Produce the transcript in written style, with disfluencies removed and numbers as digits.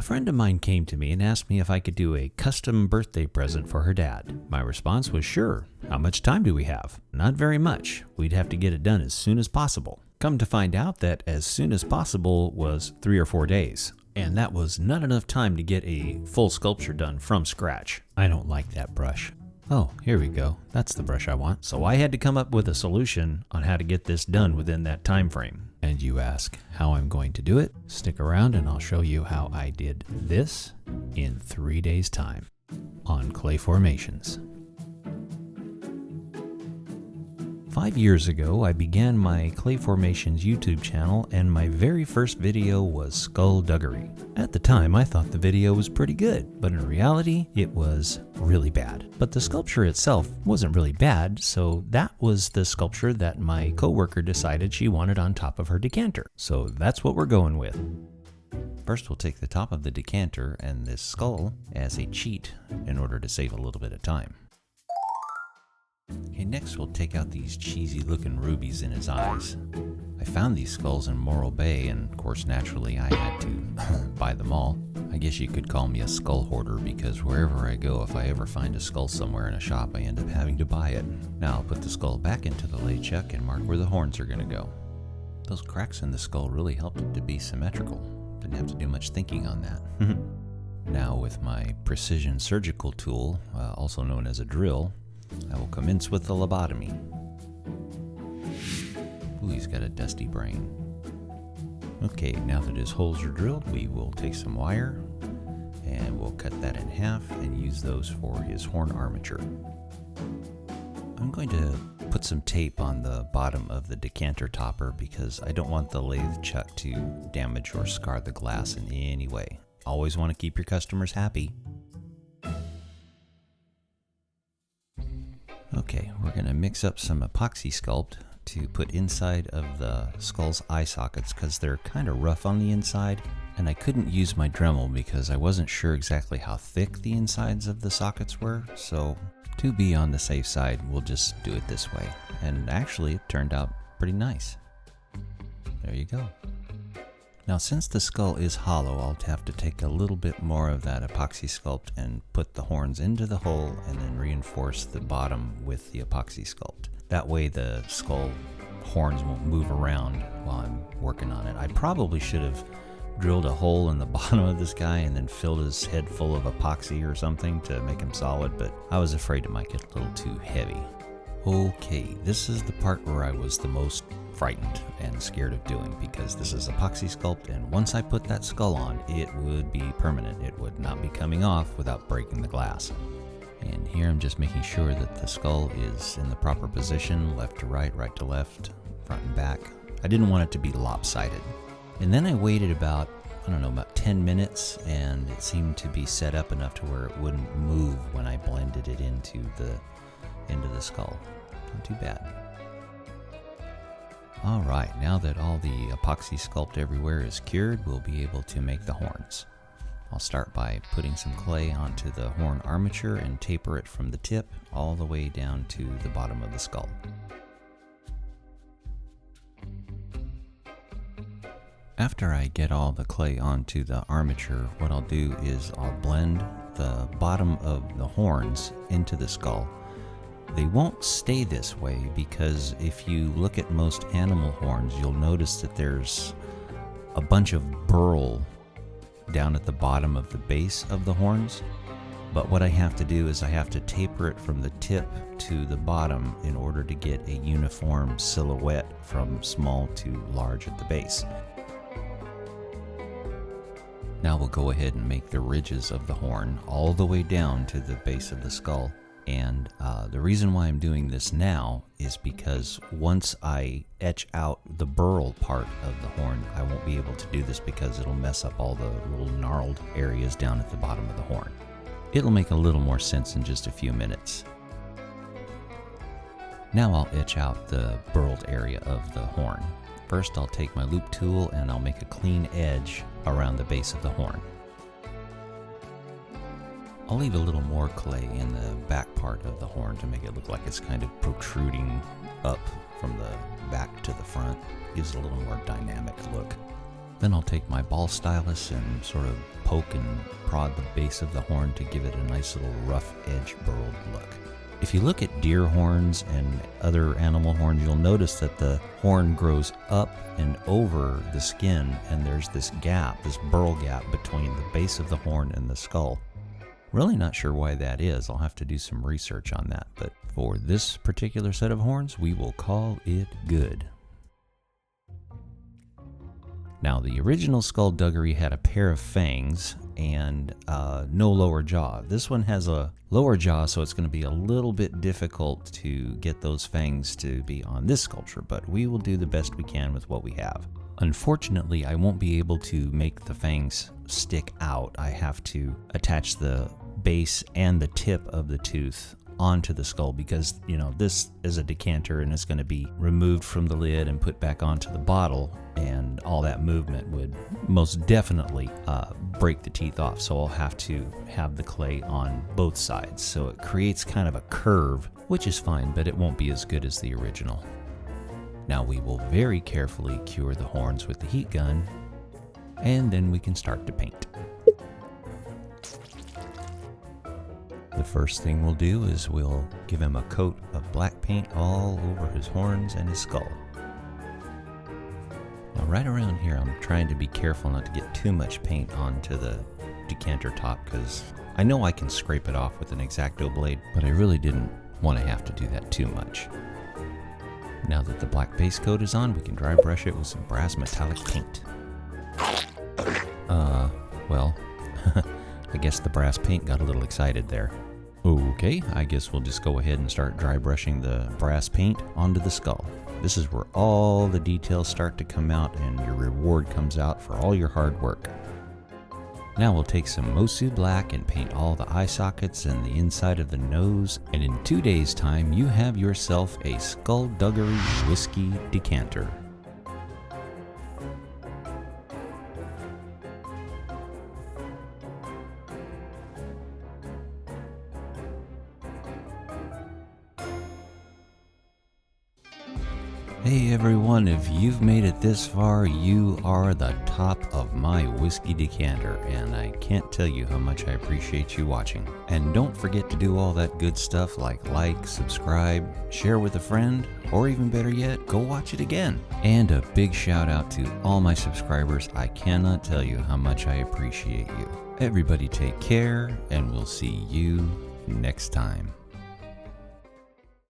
A friend of mine came to me and asked me if I could do a custom birthday present for her dad. My response was sure. How much time do we have? Not very much. We'd have to get it done as soon as possible. Come to find out that as soon as possible was 3 or 4 days. And that was not enough time to get a full sculpture done from scratch. I don't like that brush. Oh, here we go. That's the brush I want. So I had to come up with a solution on how to get this done within that time frame. And you ask how I'm going to do it? Stick around and I'll show you how I did this in 3 days' time on clay formations. 5 years ago, I began my Clay Formations YouTube channel, and my very first video was Skullduggery. At the time, I thought the video was pretty good, but in reality, it was really bad. But the sculpture itself wasn't really bad, so that was the sculpture that my coworker decided she wanted on top of her decanter. So that's what we're going with. First, we'll take the top of the decanter and this skull as a cheat in order to save a little bit of time. Okay, next we'll take out these cheesy looking rubies in his eyes. I found these skulls in Morro Bay, and of course naturally I had to buy them all. I guess you could call me a skull hoarder, because wherever I go, if I ever find a skull somewhere in a shop, I end up having to buy it. Now I'll put the skull back into the lay chuck and mark where the horns are going to go. Those cracks in the skull really helped it to be symmetrical. Didn't have to do much thinking on that. Now with my precision surgical tool, also known as a drill, I will commence with the lobotomy. Ooh, he's got a dusty brain. Okay, now that his holes are drilled, we will take some wire and we'll cut that in half and use those for his horn armature. I'm going to put some tape on the bottom of the decanter topper because I don't want the lathe chuck to damage or scar the glass in any way. Always want to keep your customers happy. Okay, we're going to mix up some epoxy sculpt to put inside of the skull's eye sockets because they're kind of rough on the inside, and I couldn't use my Dremel because I wasn't sure exactly how thick the insides of the sockets were, so to be on the safe side, we'll just do it this way. And actually, it turned out pretty nice. There you go. Now, since the skull is hollow, I'll have to take a little bit more of that epoxy sculpt and put the horns into the hole and then reinforce the bottom with the epoxy sculpt. That way the skull horns won't move around while I'm working on it. I probably should have drilled a hole in the bottom of this guy and then filled his head full of epoxy or something to make him solid, but I was afraid it might get a little too heavy. Okay, this is the part where I was the most frightened and scared of doing, because this is epoxy sculpt, and once I put that skull on, it would be permanent. It would not be coming off without breaking the glass. And here I'm just making sure that the skull is in the proper position, left to right, right to left, front and back. I didn't want it to be lopsided. And then I waited about 10 minutes, and it seemed to be set up enough to where it wouldn't move when I blended it into the skull. Not too bad. Alright, now that all the epoxy sculpt everywhere is cured, we'll be able to make the horns. I'll start by putting some clay onto the horn armature and taper it from the tip all the way down to the bottom of the skull. After I get all the clay onto the armature, what I'll do is I'll blend the bottom of the horns into the skull. They won't stay this way because if you look at most animal horns, you'll notice that there's a bunch of burl down at the bottom of the base of the horns. But what I have to do is I have to taper it from the tip to the bottom in order to get a uniform silhouette from small to large at the base. Now we'll go ahead and make the ridges of the horn all the way down to the base of the skull. And the reason why I'm doing this now is because once I etch out the burl part of the horn, I won't be able to do this because it'll mess up all the little gnarled areas down at the bottom of the horn. It'll make a little more sense in just a few minutes. Now I'll etch out the burled area of the horn. First I'll take my loop tool and I'll make a clean edge around the base of the horn. I'll leave a little more clay in the back part of the horn to make it look like it's kind of protruding up from the back to the front. Gives it a little more dynamic look. Then I'll take my ball stylus and sort of poke and prod the base of the horn to give it a nice little rough edge burled look. If you look at deer horns and other animal horns, you'll notice that the horn grows up and over the skin, and there's this gap, this burl gap between the base of the horn and the skull. Really not sure why that is. I'll have to do some research on that, but for this particular set of horns, we will call it good. Now, the original Skullduggery had a pair of fangs and no lower jaw. This one has a lower jaw, so it's going to be a little bit difficult to get those fangs to be on this sculpture, but we will do the best we can with what we have. Unfortunately, I won't be able to make the fangs stick out. I have to attach the base and the tip of the tooth onto the skull because, you know, this is a decanter and it's going to be removed from the lid and put back onto the bottle, and all that movement would most definitely break the teeth off. So I'll have to have the clay on both sides. So it creates kind of a curve, which is fine, but it won't be as good as the original. Now we will very carefully cure the horns with the heat gun, and then we can start to paint. The first thing we'll do is we'll give him a coat of black paint all over his horns and his skull. Now right around here I'm trying to be careful not to get too much paint onto the decanter top, because I know I can scrape it off with an X-Acto blade, but I really didn't want to have to do that too much. Now that the black base coat is on, we can dry brush it with some brass metallic paint. Well, I guess the brass paint got a little excited there. Okay, I guess we'll just go ahead and start dry brushing the brass paint onto the skull. This is where all the details start to come out and your reward comes out for all your hard work. Now we'll take some Musou black and paint all the eye sockets and the inside of the nose, and in 2 days' time you have yourself a Skullduggery whiskey decanter. Hey everyone, if you've made it this far, you are the top of my whiskey decanter, and I can't tell you how much I appreciate you watching. And don't forget to do all that good stuff like, subscribe, share with a friend, or even better yet, go watch it again. And a big shout out to all my subscribers. I cannot tell you how much I appreciate you. Everybody take care, and we'll see you next time.